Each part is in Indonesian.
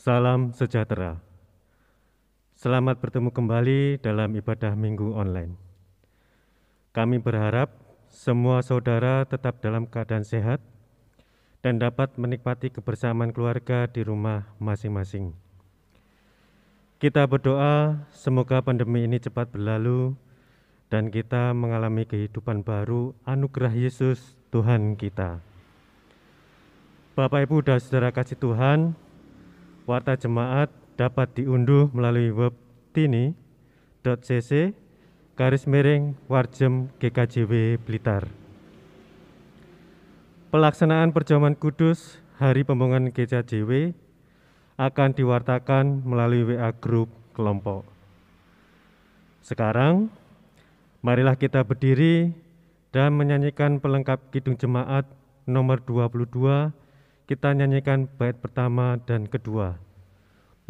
Salam sejahtera. Selamat bertemu kembali dalam ibadah minggu online. Kami berharap semua saudara tetap dalam keadaan sehat dan dapat menikmati kebersamaan keluarga di rumah masing-masing. Kita berdoa semoga pandemi ini cepat berlalu dan kita mengalami kehidupan baru anugerah Yesus Tuhan kita. Bapak Ibu dan saudara kasih Tuhan, Warta Jemaat dapat diunduh melalui web tini.cc/Warjem GKJW Blitar. Pelaksanaan perjamuan kudus Hari Pembongan GKJW akan diwartakan melalui WA grup kelompok. Sekarang, marilah kita berdiri dan menyanyikan pelengkap Kidung Jemaat nomor 22. Kita nyanyikan bait pertama dan kedua.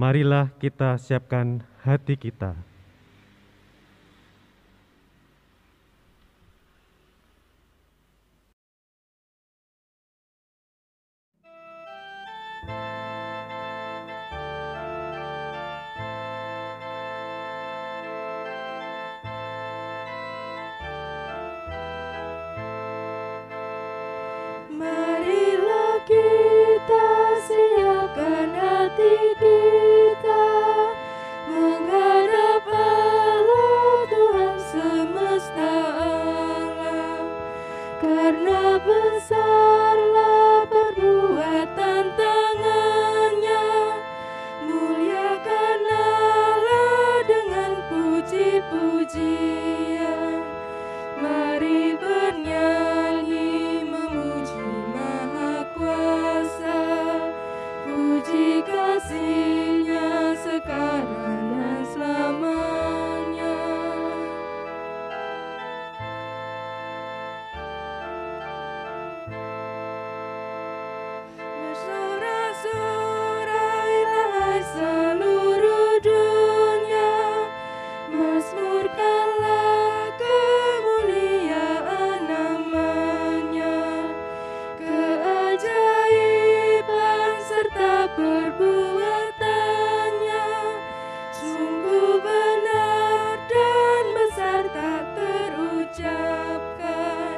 Marilah kita siapkan hati kita. Marilah kita siapkan hati kita menghadap Allah Tuhan semesta alam, karena besarlah perbuatan tangannya. Muliakan Allah dengan puji-pujian. Mari bernyanyi memuji Maha Kuasa, puji kasih-Nya sekarang dan selamanya. Bersorak-sorailah hai seluruh dunia, mazmurkanlah kemuliaan namanya. Keajaiban serta perbuatannya sungguh benar dan besar tak terucapkan.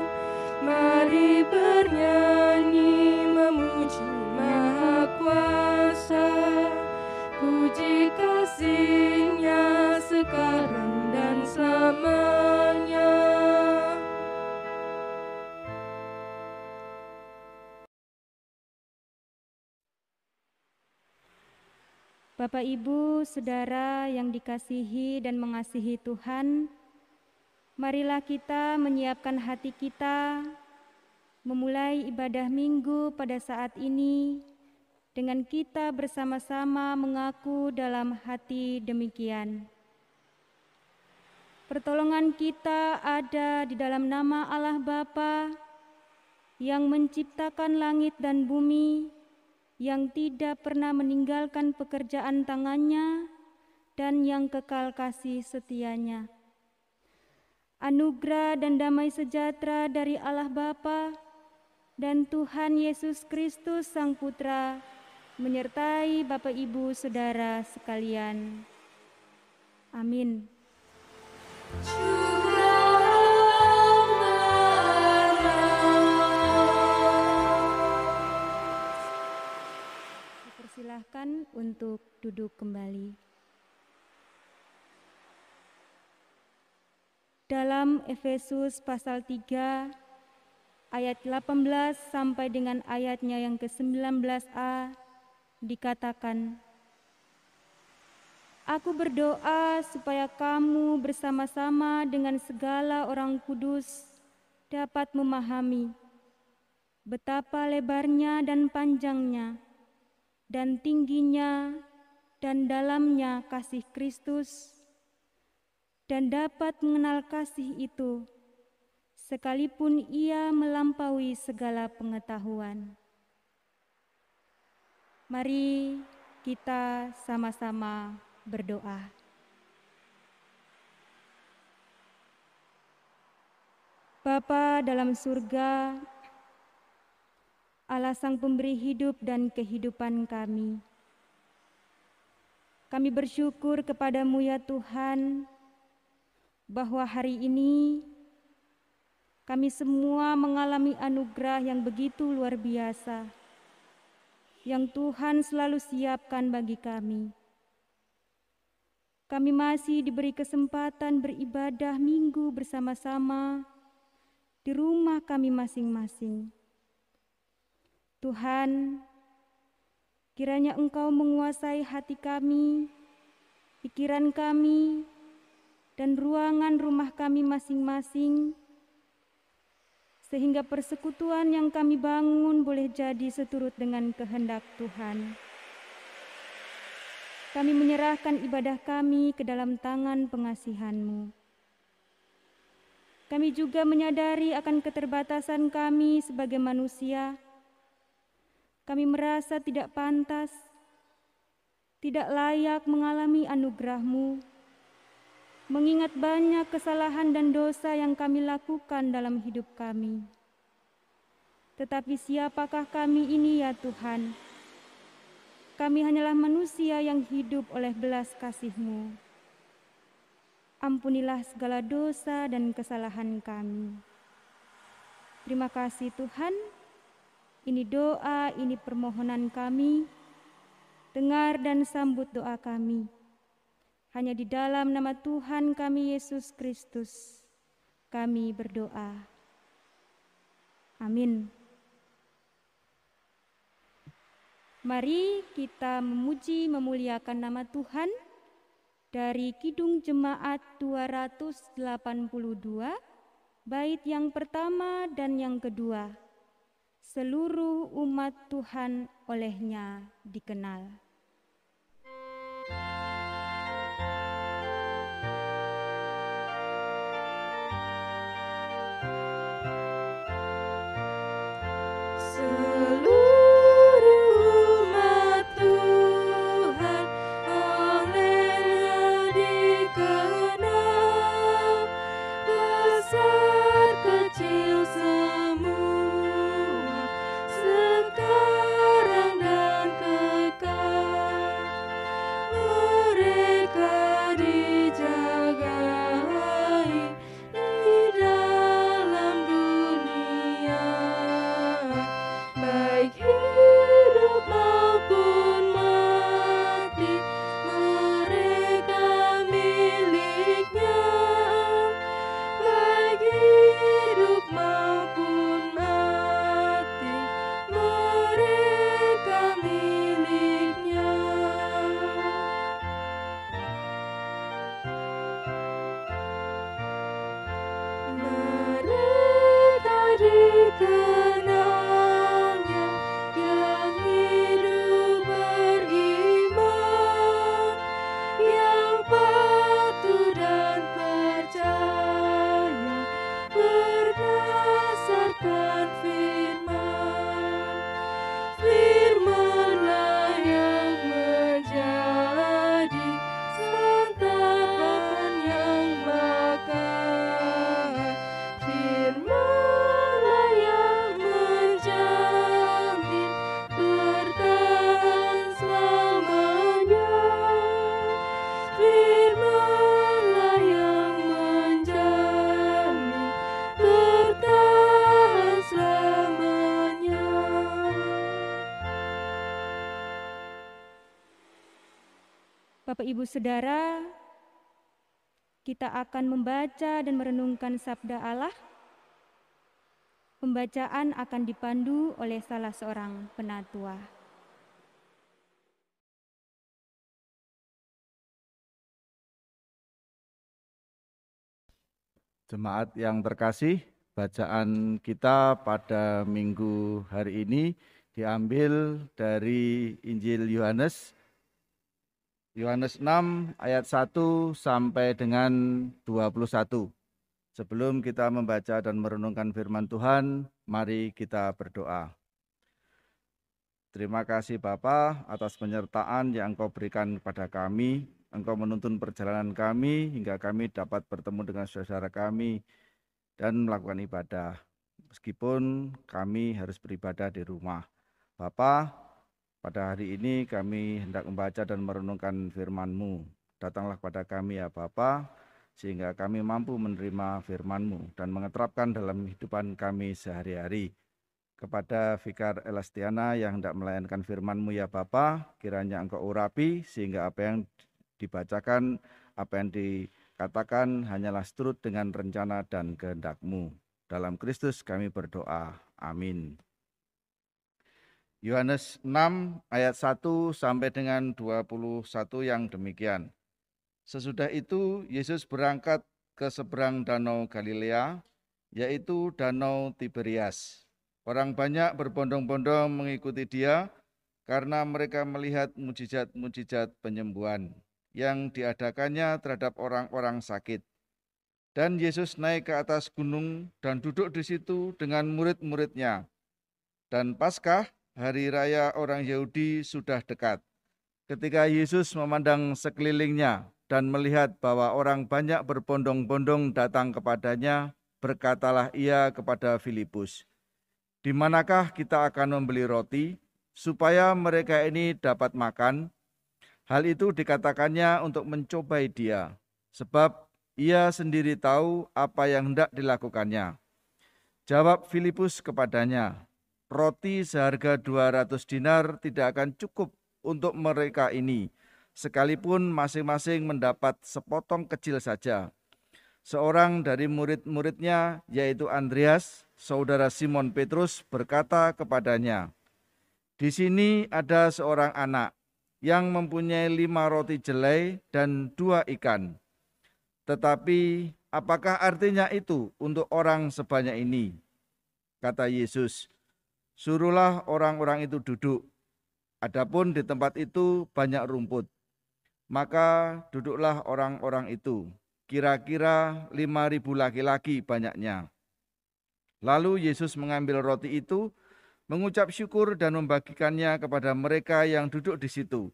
Mari bernyanyi memuji Maha Kuasa, puji kasih-Nya sekarang dan selamanya. Bapak, Ibu, Saudara yang dikasihi dan mengasihi Tuhan, marilah kita menyiapkan hati kita memulai ibadah minggu pada saat ini dengan kita bersama-sama mengaku dalam hati demikian. Pertolongan kita ada di dalam nama Allah Bapa yang menciptakan langit dan bumi, yang tidak pernah meninggalkan pekerjaan tangannya dan yang kekal kasih setianya. Anugerah dan damai sejahtera dari Allah Bapa dan Tuhan Yesus Kristus Sang Putra menyertai Bapak, Ibu, Saudara sekalian. Amin. Silakan untuk duduk kembali. Dalam Efesus pasal 3 ayat 18 sampai dengan ayatnya yang ke-19a dikatakan, Aku berdoa supaya kamu bersama-sama dengan segala orang kudus dapat memahami betapa lebarnya dan panjangnya dan tingginya dan dalamnya kasih Kristus, dan dapat mengenal kasih itu, sekalipun ia melampaui segala pengetahuan. Mari kita sama-sama berdoa. Bapa dalam surga, Allah Sang Pemberi hidup dan kehidupan kami, Kami bersyukur kepada-Mu ya Tuhan, bahwa hari ini kami semua mengalami anugerah yang begitu luar biasa, yang Tuhan selalu siapkan bagi kami. Kami masih diberi kesempatan beribadah minggu bersama-sama di rumah kami masing-masing. Tuhan, kiranya Engkau menguasai hati kami, pikiran kami, dan ruangan rumah kami masing-masing, sehingga persekutuan yang kami bangun boleh jadi seturut dengan kehendak Tuhan. Kami menyerahkan ibadah kami ke dalam tangan pengasihan-Mu. Kami juga menyadari akan keterbatasan kami sebagai manusia. Kami merasa tidak pantas, tidak layak mengalami anugerah-Mu, mengingat banyak kesalahan dan dosa yang kami lakukan dalam hidup kami. Tetapi siapakah kami ini ya Tuhan? Kami hanyalah manusia yang hidup oleh belas kasih-Mu. Ampunilah segala dosa dan kesalahan kami. Terima kasih Tuhan. Ini doa, ini permohonan kami. Dengar dan sambut doa kami. Hanya di dalam nama Tuhan kami Yesus Kristus, kami berdoa. Amin. Mari kita memuji memuliakan nama Tuhan dari Kidung Jemaat 282, bait yang pertama dan yang kedua. Seluruh umat Tuhan olehnya dikenal. Bapak Ibu Saudara, kita akan membaca dan merenungkan sabda Allah. Pembacaan akan dipandu oleh salah seorang penatua. Jemaat yang terkasih, bacaan kita pada minggu hari ini diambil dari Injil Yohanes 6 ayat 1 sampai dengan 21. Sebelum kita membaca dan merenungkan firman Tuhan, mari kita berdoa. Terima kasih Bapa atas penyertaan yang Engkau berikan kepada kami. Engkau menuntun perjalanan kami hingga kami dapat bertemu dengan saudara kami dan melakukan ibadah. Meskipun kami harus beribadah di rumah. Bapa, Pada hari ini kami hendak membaca dan merenungkan firman-Mu. Datanglah kepada kami ya Bapa, sehingga kami mampu menerima firman-Mu dan mengeterapkan dalam kehidupan kami sehari-hari. Kepada Vikar Elastiana yang hendak melayankan firman-Mu ya Bapa, kiranya Engkau urapi sehingga apa yang dibacakan, apa yang dikatakan hanyalah seturut dengan rencana dan kehendak-Mu. Dalam Kristus kami berdoa. Amin. Yohanes 6 ayat 1 sampai dengan 21 yang demikian. Sesudah itu Yesus berangkat ke seberang danau Galilea, yaitu danau Tiberias. Orang banyak berbondong-bondong mengikuti dia karena mereka melihat mujizat-mujizat penyembuhan yang diadakannya terhadap orang-orang sakit. Dan Yesus naik ke atas gunung dan duduk di situ dengan murid-muridnya. Dan Paskah, hari raya orang Yahudi, sudah dekat. Ketika Yesus memandang sekelilingnya dan melihat bahwa orang banyak berbondong-bondong datang kepadanya, berkatalah ia kepada Filipus, "Di manakah kita akan membeli roti, supaya mereka ini dapat makan?" Hal itu dikatakannya untuk mencobai dia, sebab ia sendiri tahu apa yang hendak dilakukannya. Jawab Filipus kepadanya, "Roti seharga 200 dinar tidak akan cukup untuk mereka ini, sekalipun masing-masing mendapat sepotong kecil saja." Seorang dari murid-muridnya, yaitu Andreas, saudara Simon Petrus, berkata kepadanya, "Di sini ada seorang anak yang mempunyai 5 roti jelai dan 2 ikan. Tetapi apakah artinya itu untuk orang sebanyak ini?" Kata Yesus, "Suruhlah orang-orang itu duduk. Adapun di tempat itu banyak rumput." Maka duduklah orang-orang itu, kira-kira 5.000 laki-laki banyaknya. Lalu Yesus mengambil roti itu, mengucap syukur dan membagikannya kepada mereka yang duduk di situ.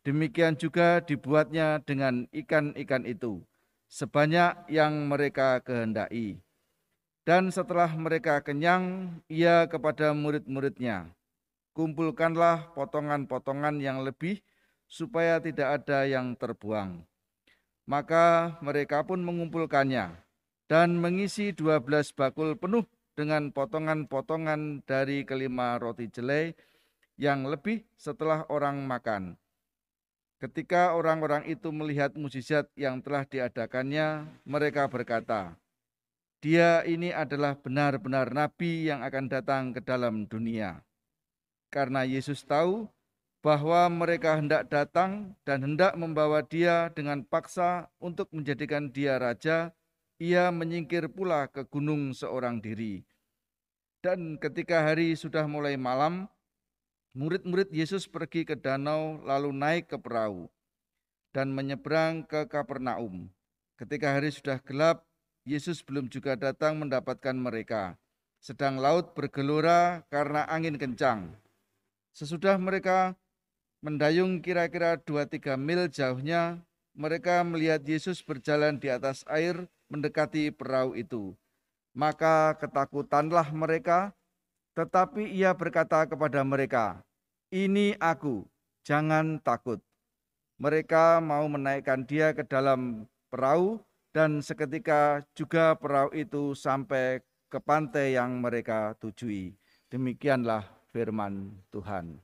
Demikian juga dibuatnya dengan ikan-ikan itu, sebanyak yang mereka kehendaki. Dan setelah mereka kenyang, ia kepada murid-muridnya, "Kumpulkanlah potongan-potongan yang lebih, supaya tidak ada yang terbuang." Maka mereka pun mengumpulkannya, dan mengisi 12 bakul penuh dengan potongan-potongan dari kelima roti jelai yang lebih setelah orang makan. Ketika orang-orang itu melihat mujizat yang telah diadakannya, mereka berkata, "Dia ini adalah benar-benar nabi yang akan datang ke dalam dunia." Karena Yesus tahu bahwa mereka hendak datang dan hendak membawa dia dengan paksa untuk menjadikan dia raja, ia menyingkir pula ke gunung seorang diri. Dan ketika hari sudah mulai malam, murid-murid Yesus pergi ke danau lalu naik ke perahu dan menyeberang ke Kapernaum. Ketika hari sudah gelap, Yesus belum juga datang mendapatkan mereka, sedang laut bergelora karena angin kencang. Sesudah mereka mendayung kira-kira 2-3 mil jauhnya, mereka melihat Yesus berjalan di atas air mendekati perahu itu. Maka ketakutanlah mereka, tetapi ia berkata kepada mereka, "Ini aku, jangan takut." Mereka mau menaikkan dia ke dalam perahu, dan seketika juga perahu itu sampai ke pantai yang mereka tujui. Demikianlah firman Tuhan.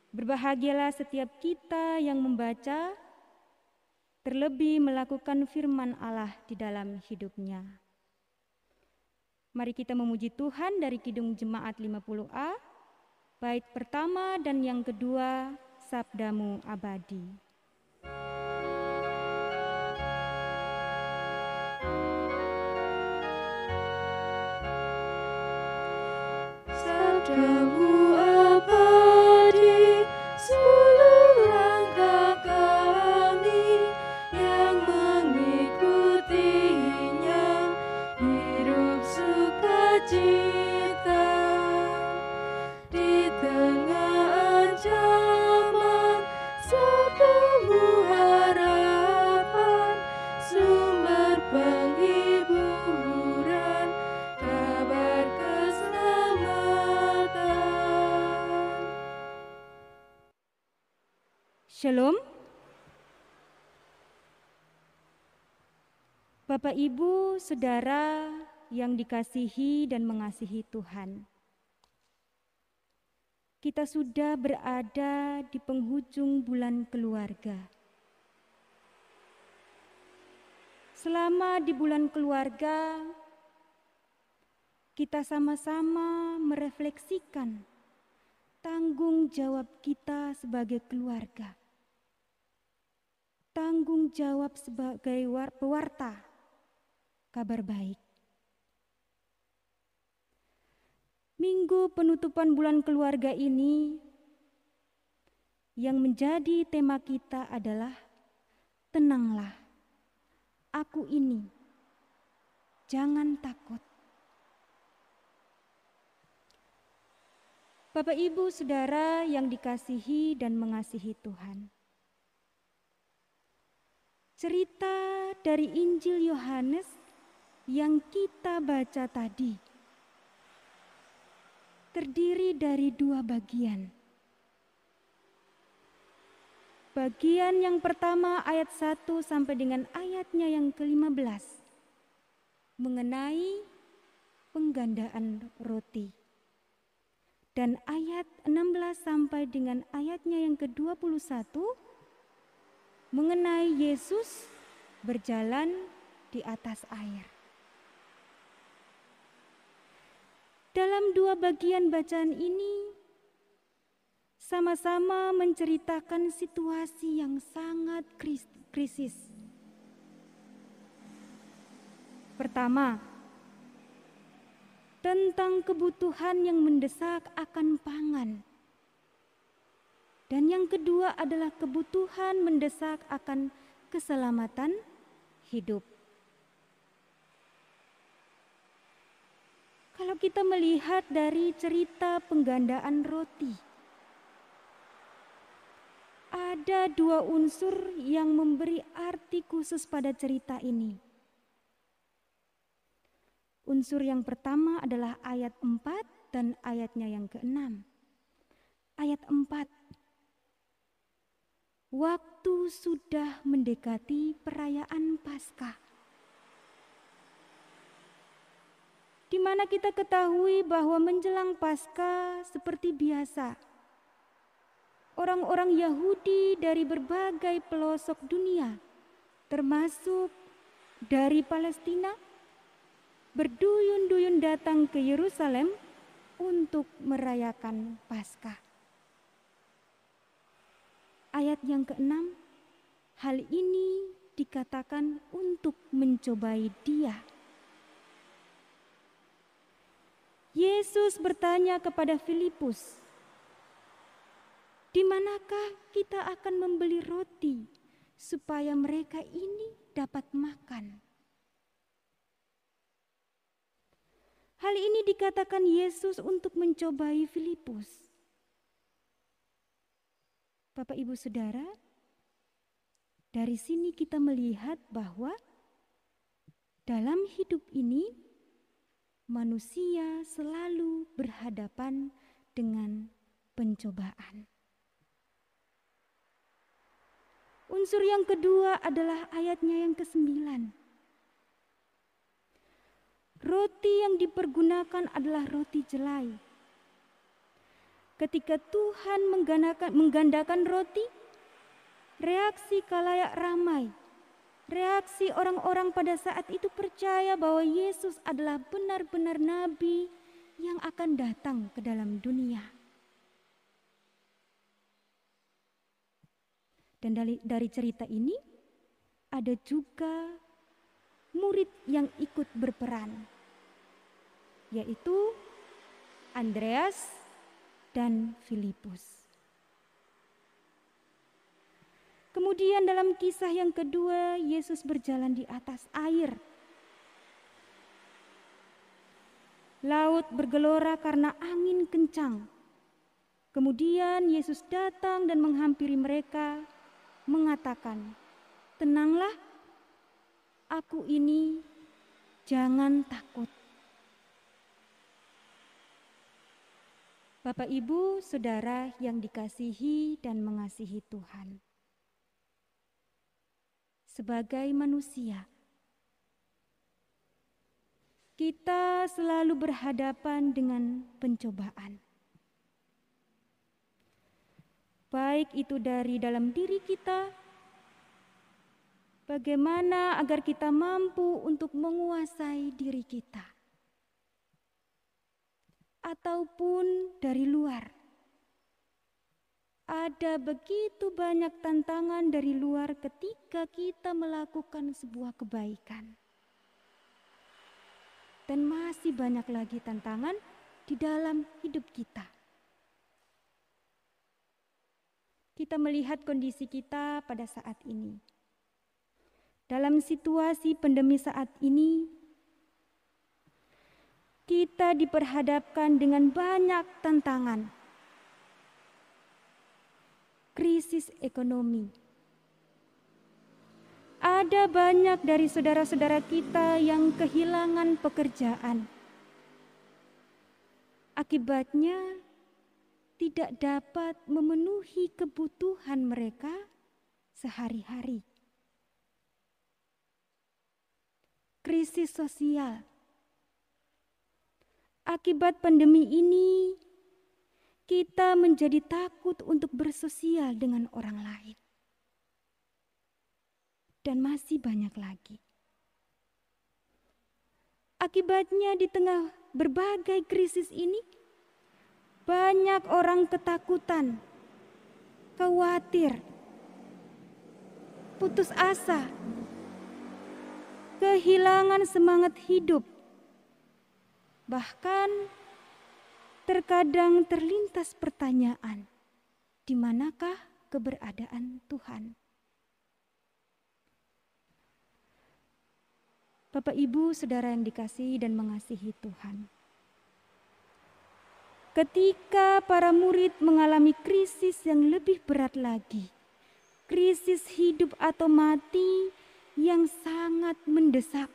Berbahagialah setiap kita yang membaca, terlebih melakukan firman Allah di dalam hidupnya. Mari kita memuji Tuhan dari Kidung Jemaat 50A, bait pertama dan yang kedua, Sabdamu Abadi. Sabdamu abadi, seluruh langkah kami yang mengikutinya, hidup sukacita di tengah ancaman. Sabdamu Shalom. Bapak, Ibu, Saudara yang dikasihi dan mengasihi Tuhan. Kita sudah berada di penghujung bulan keluarga. Selama di bulan keluarga, kita sama-sama merefleksikan tanggung jawab kita sebagai keluarga. Tanggung jawab sebagai pewarta kabar baik. Minggu penutupan bulan keluarga ini yang menjadi tema kita adalah tenanglah, aku ini, jangan takut. Bapak, Ibu, Saudara yang dikasihi dan mengasihi Tuhan. Cerita dari Injil Yohanes yang kita baca tadi terdiri dari 2 bagian. Bagian yang pertama ayat 1 sampai dengan ayatnya yang ke-15 mengenai penggandaan roti. Dan ayat 16 sampai dengan ayatnya yang ke-21 mengenai Yesus berjalan di atas air. Dalam 2 bagian bacaan ini sama-sama menceritakan situasi yang sangat krisis. Pertama, tentang kebutuhan yang mendesak akan pangan. Dan yang kedua adalah kebutuhan mendesak akan keselamatan hidup. Kalau kita melihat dari cerita penggandaan roti, ada 2 unsur yang memberi arti khusus pada cerita ini. Unsur yang pertama adalah ayat 4 dan ayatnya yang ke-6. Ayat 4. Waktu sudah mendekati perayaan Paskah. Di mana kita ketahui bahwa menjelang Paskah seperti biasa, orang-orang Yahudi dari berbagai pelosok dunia, termasuk dari Palestina, berduyun-duyun datang ke Yerusalem untuk merayakan Paskah. Ayat yang ke-6, hal ini dikatakan untuk mencobai Dia. Yesus bertanya kepada Filipus, "Di manakah kita akan membeli roti supaya mereka ini dapat makan?" Hal ini dikatakan Yesus untuk mencobai Filipus. Bapak, Ibu, Saudara, dari sini kita melihat bahwa dalam hidup ini manusia selalu berhadapan dengan pencobaan. Unsur yang kedua adalah ayatnya yang ke-9. Roti yang dipergunakan adalah roti jelai. Ketika Tuhan menggandakan roti, reaksi khalayak ramai, reaksi orang-orang pada saat itu percaya bahwa Yesus adalah benar-benar nabi yang akan datang ke dalam dunia. Dan dari cerita ini ada juga murid yang ikut berperan, yaitu Andreas dan Filipus. Kemudian dalam kisah yang kedua, Yesus berjalan di atas air. Laut bergelora karena angin kencang. Kemudian Yesus datang dan menghampiri mereka, mengatakan, "Tenanglah, aku ini, jangan takut." Bapak, Ibu, Saudara yang dikasihi dan mengasihi Tuhan. sebagai manusia. Kita selalu berhadapan dengan pencobaan. Baik itu dari dalam diri kita, bagaimana agar kita mampu untuk menguasai diri kita, ataupun dari luar. Ada begitu banyak tantangan dari luar ketika kita melakukan sebuah kebaikan. Dan masih banyak lagi tantangan di dalam hidup kita. Kita melihat kondisi kita pada saat ini. Dalam situasi pandemi saat ini, kita diperhadapkan dengan banyak tantangan. Krisis ekonomi. Ada banyak dari saudara-saudara kita yang kehilangan pekerjaan. Akibatnya tidak dapat memenuhi kebutuhan mereka sehari-hari. Krisis sosial. Akibat pandemi ini, kita menjadi takut untuk bersosial dengan orang lain. Dan masih banyak lagi. Akibatnya di tengah berbagai krisis ini, banyak orang ketakutan, khawatir, putus asa, kehilangan semangat hidup. Bahkan terkadang terlintas pertanyaan, di manakah keberadaan Tuhan? Bapak, Ibu, Saudara yang dikasihi dan mengasihi Tuhan. Ketika para murid mengalami krisis yang lebih berat lagi, krisis hidup atau mati yang sangat mendesak.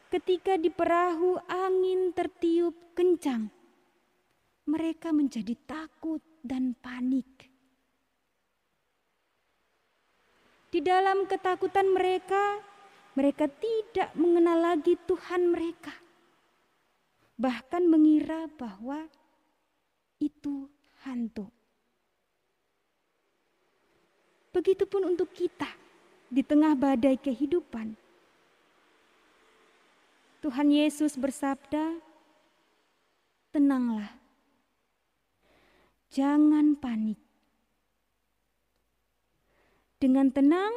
Ketika di perahu angin tertiup kencang, mereka menjadi takut dan panik. Di dalam ketakutan mereka tidak mengenal lagi Tuhan mereka. Bahkan mengira bahwa itu hantu. Begitupun untuk kita di tengah badai kehidupan. Tuhan Yesus bersabda, "Tenanglah, jangan panik. Dengan tenang,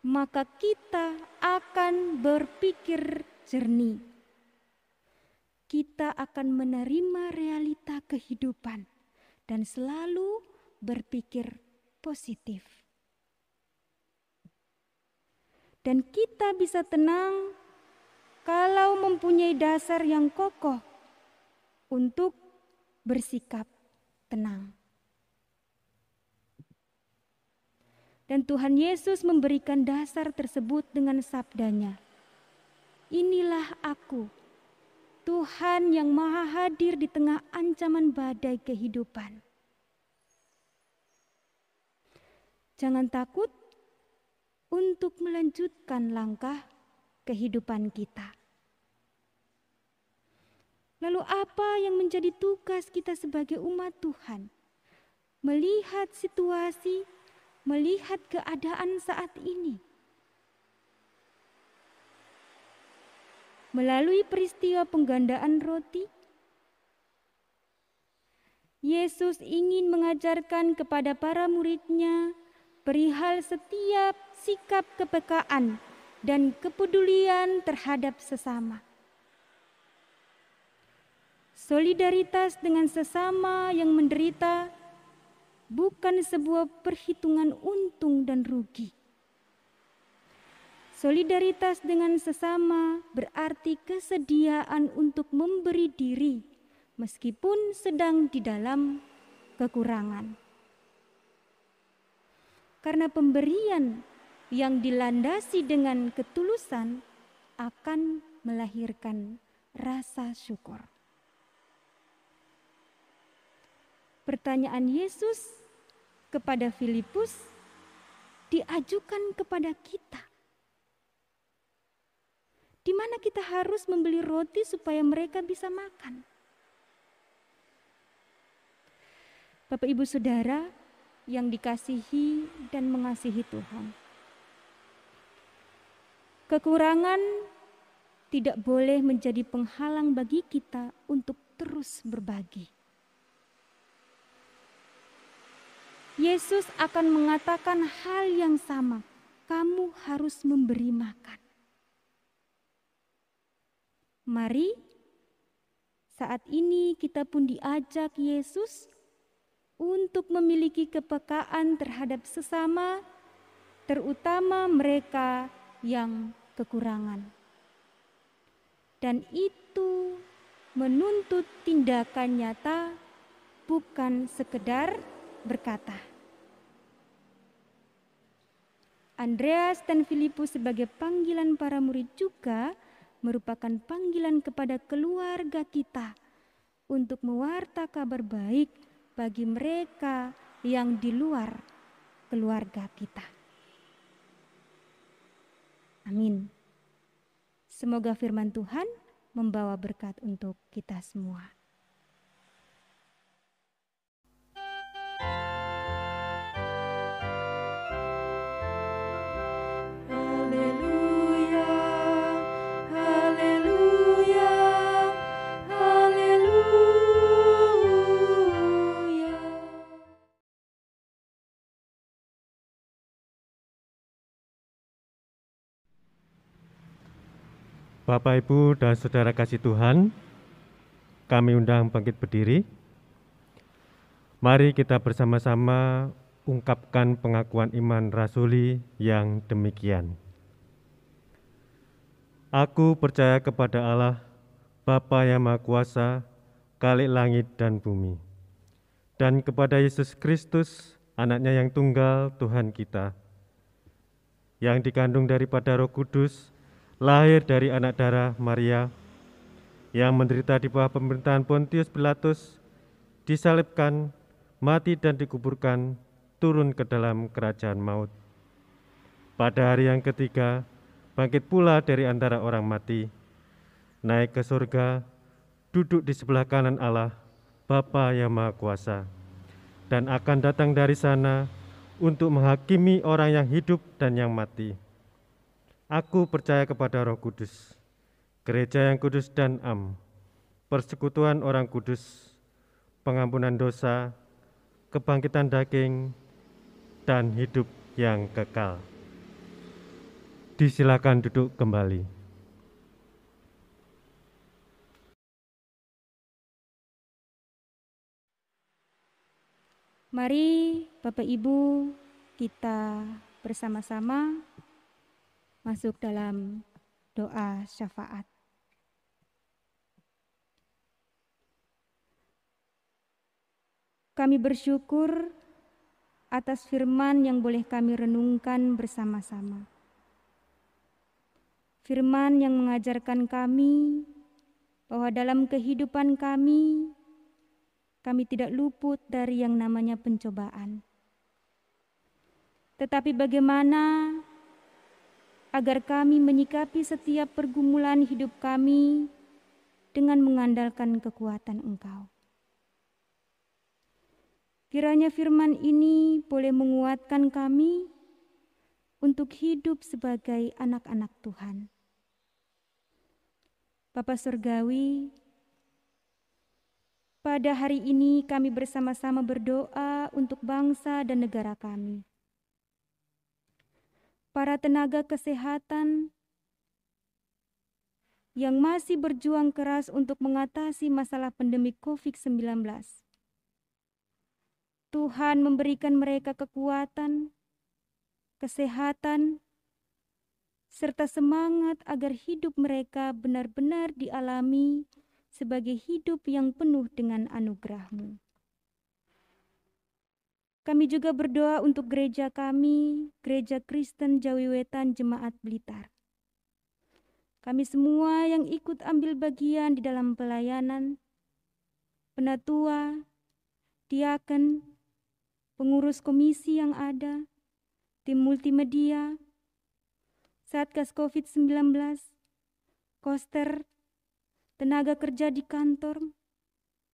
maka kita akan berpikir jernih. Kita akan menerima realita kehidupan dan selalu berpikir positif. Dan kita bisa tenang kalau mempunyai dasar yang kokoh untuk bersikap tenang." Dan Tuhan Yesus memberikan dasar tersebut dengan sabdanya, "Inilah aku, Tuhan yang maha hadir di tengah ancaman badai kehidupan." Jangan takut untuk melanjutkan langkah kehidupan kita. Lalu apa yang menjadi tugas kita sebagai umat Tuhan? Melihat situasi, melihat keadaan saat ini. Melalui peristiwa penggandaan roti, Yesus ingin mengajarkan kepada para murid-Nya perihal setiap sikap kepekaan dan kepedulian terhadap sesama. Solidaritas dengan sesama yang menderita bukan sebuah perhitungan untung dan rugi. Solidaritas dengan sesama berarti kesediaan untuk memberi diri meskipun sedang di dalam kekurangan. Karena pemberian yang dilandasi dengan ketulusan akan melahirkan rasa syukur. Pertanyaan Yesus kepada Filipus, diajukan kepada kita. Di mana kita harus membeli roti supaya mereka bisa makan. Bapak Ibu Saudara yang dikasihi dan mengasihi Tuhan. Kekurangan tidak boleh menjadi penghalang bagi kita untuk terus berbagi. Yesus akan mengatakan hal yang sama, kamu harus memberi makan. Mari, saat ini kita pun diajak Yesus untuk memiliki kepekaan terhadap sesama, terutama mereka yang kekurangan. Dan itu menuntut tindakan nyata, bukan sekedar berkata. Andreas dan Filipus sebagai panggilan para murid juga merupakan panggilan kepada keluarga kita untuk mewarta kabar baik bagi mereka yang di luar keluarga kita. Amin. Semoga firman Tuhan membawa berkat untuk kita semua. Haleluya, haleluya, haleluya. Bapak, Ibu, dan Saudara kasih Tuhan, kami undang bangkit berdiri. Mari kita bersama-sama ungkapkan pengakuan iman rasuli yang demikian. Aku percaya kepada Allah, Bapa yang Maha Kuasa, Khalik langit dan bumi, dan kepada Yesus Kristus, anaknya yang tunggal Tuhan kita, yang dikandung daripada Roh Kudus, lahir dari anak darah Maria, yang menderita di bawah pemerintahan Pontius Pilatus, disalibkan, mati dan dikuburkan, turun ke dalam kerajaan maut. Pada hari yang ketiga, bangkit pula dari antara orang mati, naik ke surga, duduk di sebelah kanan Allah, Bapa yang Maha Kuasa, dan akan datang dari sana untuk menghakimi orang yang hidup dan yang mati. Aku percaya kepada Roh Kudus, gereja yang kudus dan am, persekutuan orang kudus, pengampunan dosa, kebangkitan daging, dan hidup yang kekal. Disilakan duduk kembali. Mari Bapak Ibu kita bersama-sama masuk dalam doa syafaat. Kami bersyukur atas firman yang boleh kami renungkan bersama-sama. Firman yang mengajarkan kami bahwa dalam kehidupan kami tidak luput dari yang namanya pencobaan. Tetapi bagaimana agar kami menyikapi setiap pergumulan hidup kami dengan mengandalkan kekuatan Engkau. Kiranya firman ini boleh menguatkan kami untuk hidup sebagai anak-anak Tuhan. Bapa Surgawi, pada hari ini kami bersama-sama berdoa untuk bangsa dan negara kami. Para tenaga kesehatan yang masih berjuang keras untuk mengatasi masalah pandemi COVID-19. Tuhan memberikan mereka kekuatan, kesehatan, serta semangat agar hidup mereka benar-benar dialami sebagai hidup yang penuh dengan anugerah-Mu. Kami juga berdoa untuk gereja kami, Gereja Kristen Jawi Wetan Jemaat Blitar. Kami semua yang ikut ambil bagian di dalam pelayanan, penatua, diaken, pengurus komisi yang ada, tim multimedia, Satgas COVID-19, koster, tenaga kerja di kantor,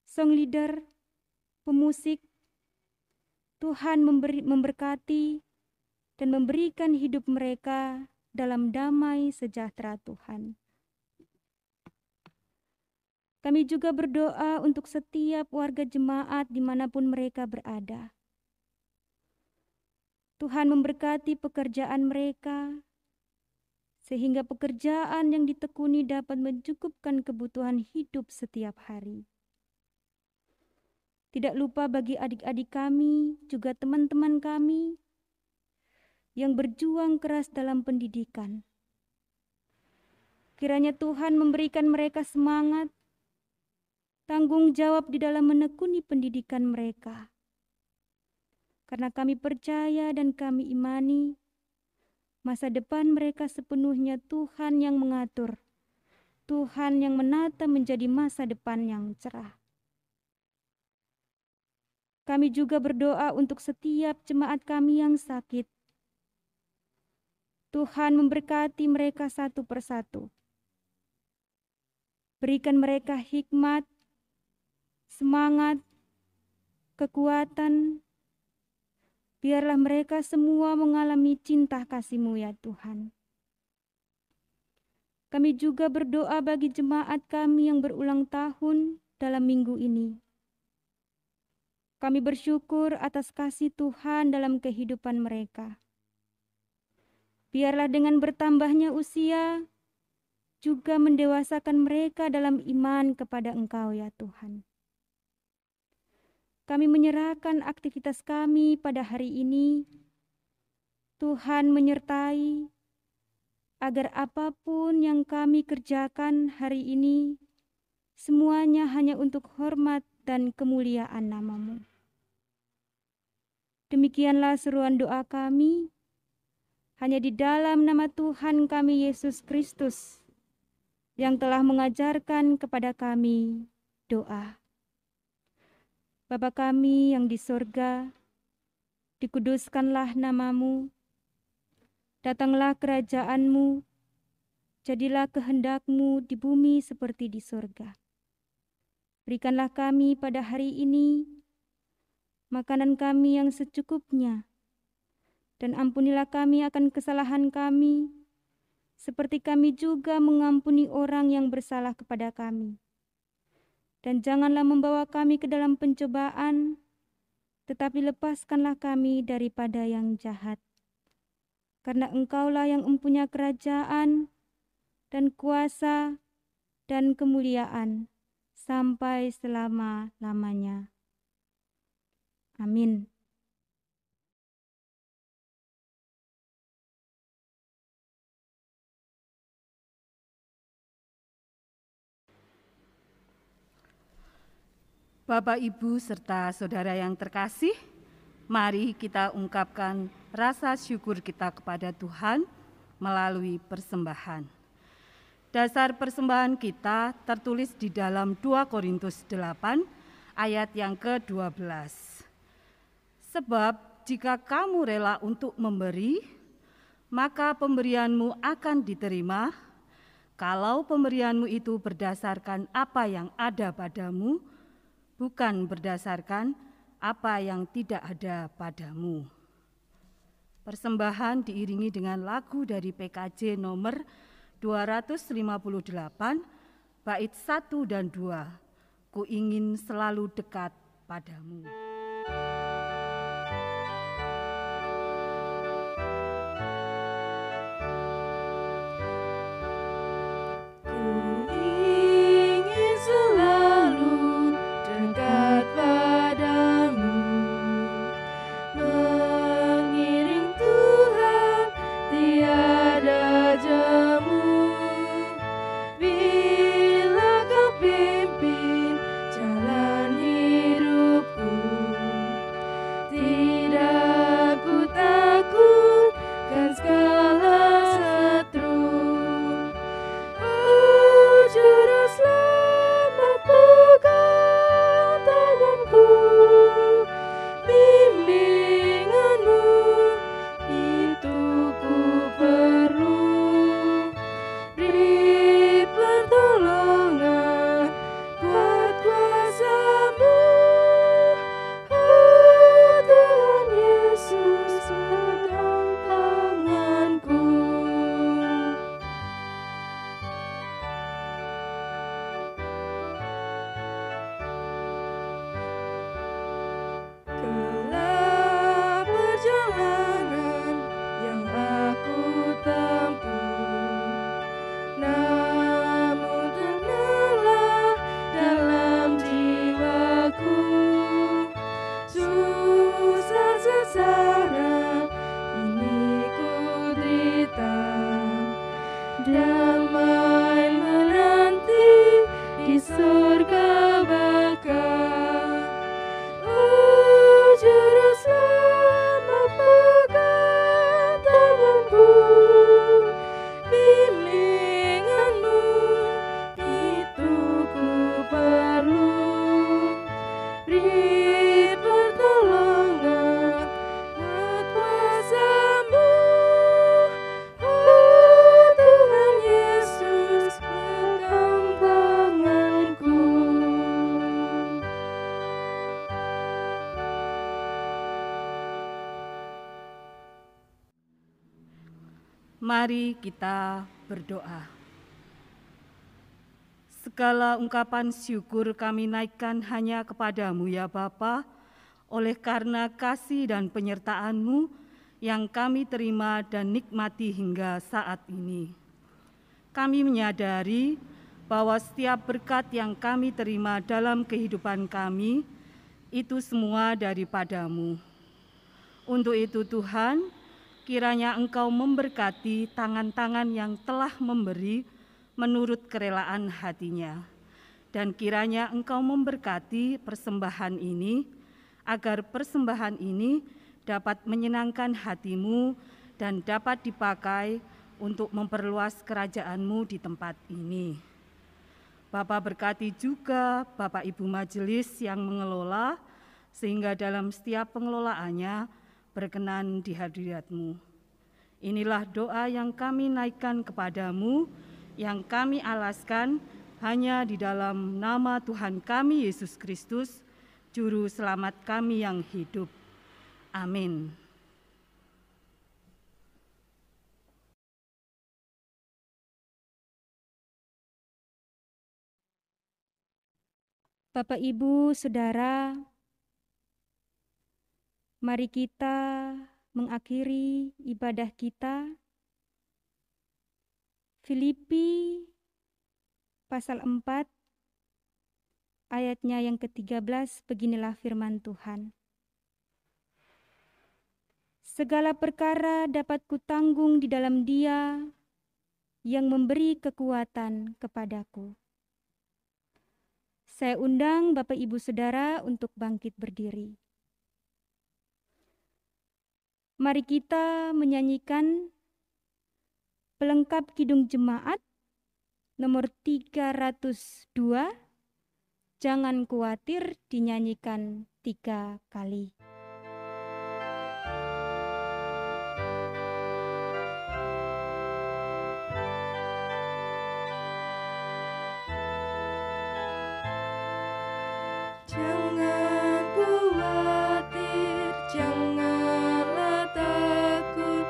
song leader, pemusik. Tuhan memberkati dan memberikan hidup mereka dalam damai sejahtera Tuhan. Kami juga berdoa untuk setiap warga jemaat dimanapun mereka berada. Tuhan memberkati pekerjaan mereka, sehingga pekerjaan yang ditekuni dapat mencukupkan kebutuhan hidup setiap hari. Tidak lupa bagi adik-adik kami, juga teman-teman kami yang berjuang keras dalam pendidikan. Kiranya Tuhan memberikan mereka semangat, tanggung jawab di dalam menekuni pendidikan mereka. Karena kami percaya dan kami imani, masa depan mereka sepenuhnya Tuhan yang mengatur, Tuhan yang menata menjadi masa depan yang cerah. Kami juga berdoa untuk setiap jemaat kami yang sakit. Tuhan memberkati mereka satu persatu. Berikan mereka hikmat, semangat, kekuatan. Biarlah mereka semua mengalami cinta kasih-Mu ya Tuhan. Kami juga berdoa bagi jemaat kami yang berulang tahun dalam minggu ini. Kami bersyukur atas kasih Tuhan dalam kehidupan mereka. Biarlah dengan bertambahnya usia, juga mendewasakan mereka dalam iman kepada Engkau ya Tuhan. Kami menyerahkan aktivitas kami pada hari ini. Tuhan menyertai, agar apapun yang kami kerjakan hari ini, semuanya hanya untuk hormat dan kemuliaan nama-Mu. Demikianlah seruan doa kami, hanya di dalam nama Tuhan kami Yesus Kristus, yang telah mengajarkan kepada kami doa. Bapa kami yang di sorga, dikuduskanlah nama-Mu, datanglah kerajaan-Mu, jadilah kehendak-Mu di bumi seperti di sorga. Berikanlah kami pada hari ini makanan kami yang secukupnya, dan ampunilah kami akan kesalahan kami, seperti kami juga mengampuni orang yang bersalah kepada kami. Dan janganlah membawa kami ke dalam pencobaan, tetapi lepaskanlah kami daripada yang jahat. Karena Engkaulah yang mempunyai kerajaan dan kuasa dan kemuliaan sampai selama-lamanya. Amin. Bapak, Ibu, serta saudara yang terkasih, mari kita ungkapkan rasa syukur kita kepada Tuhan melalui persembahan. Dasar persembahan kita tertulis di dalam 2 Korintus 8 ayat yang ke-12. Sebab jika kamu rela untuk memberi, maka pemberianmu akan diterima. Kalau pemberianmu itu berdasarkan apa yang ada padamu, bukan berdasarkan apa yang tidak ada padamu. Persembahan diiringi dengan lagu dari PKJ nomor 258, bait 1 dan 2, Ku ingin selalu dekat padamu. Mari kita berdoa. Segala ungkapan syukur kami naikkan hanya kepadamu ya Bapa, oleh karena kasih dan penyertaan-Mu yang kami terima dan nikmati hingga saat ini. Kami menyadari bahwa setiap berkat yang kami terima dalam kehidupan kami, itu semua daripada-Mu. Untuk itu Tuhan, kiranya Engkau memberkati tangan-tangan yang telah memberi menurut kerelaan hatinya. Dan kiranya Engkau memberkati persembahan ini, agar persembahan ini dapat menyenangkan hati-Mu dan dapat dipakai untuk memperluas kerajaan-Mu di tempat ini. Bapa berkati juga Bapak Ibu Majelis yang mengelola, sehingga dalam setiap pengelolaannya berkenan di hadirat-Mu. Inilah doa yang kami naikkan kepadamu, yang kami alaskan hanya di dalam nama Tuhan kami Yesus Kristus, Juru Selamat kami yang hidup. Amin. Bapak, Ibu, Saudara, mari kita mengakhiri ibadah kita. Filipi pasal 4 ayatnya yang ke-13, beginilah firman Tuhan. Segala perkara dapat kutanggung di dalam Dia yang memberi kekuatan kepadaku. Saya undang Bapak Ibu Saudara untuk bangkit berdiri. Mari kita menyanyikan pelengkap Kidung Jemaat nomor 302, Jangan Khawatir, dinyanyikan 3 kali. Jangan khawatir, janganlah takut,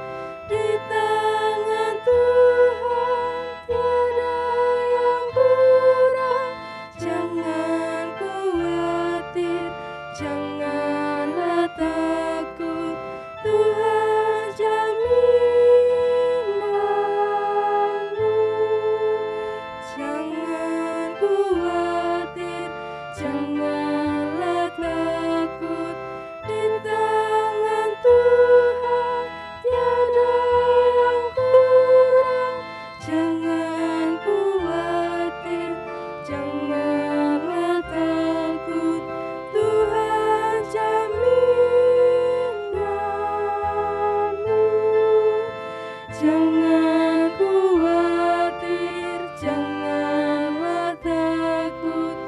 di tangan Tuhan tiada yang kurang. Jangan khawatir, janganlah takut, Tuhan jaminanmu. Jangan khawatir, janganlah takut, di tangan Tuhan tiada yang kurang. Jangan khawatir, janganlah takut, Tuhan jaminanmu. Jangan khawatir, janganlah takut,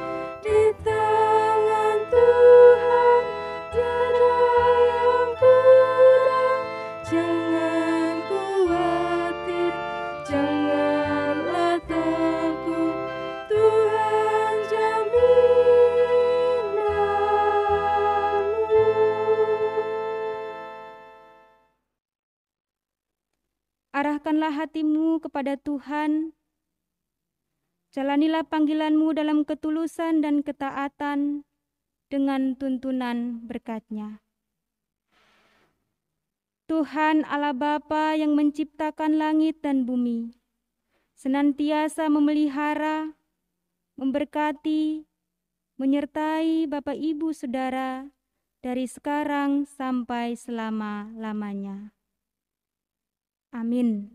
di tangan Tuhan tiada yang kurang. Jangan khawatir, janganlah takut, Tuhan jaminanmu. Arahkanlah hatimu kepada Tuhan. Jalanilah panggilanmu dalam ketulusan dan ketaatan dengan tuntunan berkat-Nya. Tuhan Allah Bapa yang menciptakan langit dan bumi, senantiasa memelihara, memberkati, menyertai Bapak Ibu Saudara dari sekarang sampai selama-lamanya. Amin.